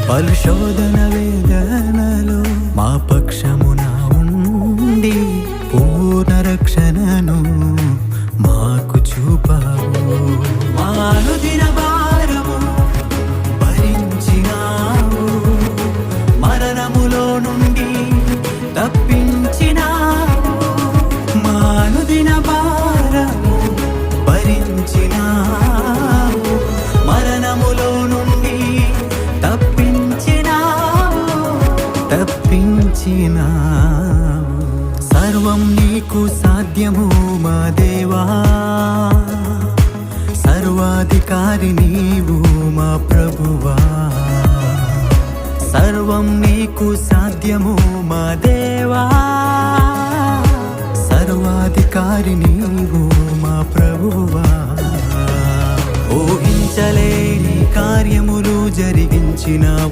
పరిశోధన వేదనలో మా పక్షమున ఉండి పూర్ణ రక్షణను మాకు చూపావు. మా అనుదిన భారము భరించినావు, మరణములో నుండి తప్పించినావు. మా అనుదిన భారము భరించినావు, మరణములో నుండి తప్పించినావు. సర్వం నీకు సాధ్యము మా దేవా, సర్వాధికారి నీవు మా ప్రభువా. సర్వం నీకు సాధ్యము మా దేవా, సర్వాధికారి నీవు మా ప్రభువా. ఊహించలేని కార్యములు జరిగించినావు.